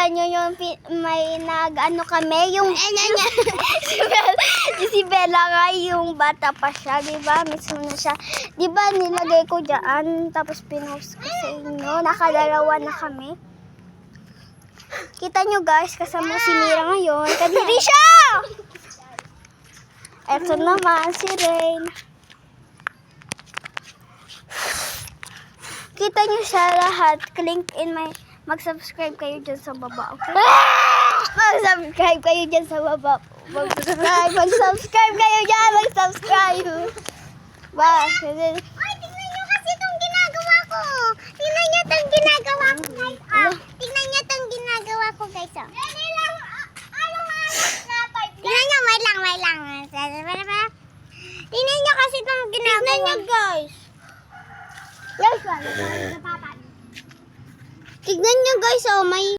naalala nyo yung may nag-ano kami, yung si Bella nga, yung bata pa siya, di ba? Mismo na siya. Di ba nilagay ko dyan, tapos pinost ko sa inyo. Nakadalawa na kami. Kita nyo guys, kasama si Mira ngayon. Kadiri siya! Eto naman si Rain. Kita nyo siya lahat. Link in my... Mag-subscribe kayo dyan sa baba, okay? Mag-subscribe kayo dyan sa baba. Mag-subscribe kayo dyan. Mag-subscribe. Ba? Ay, tingnan nyo kasi itong ginagawa ko. Tingnan nyo itong ginagawa ko, guys.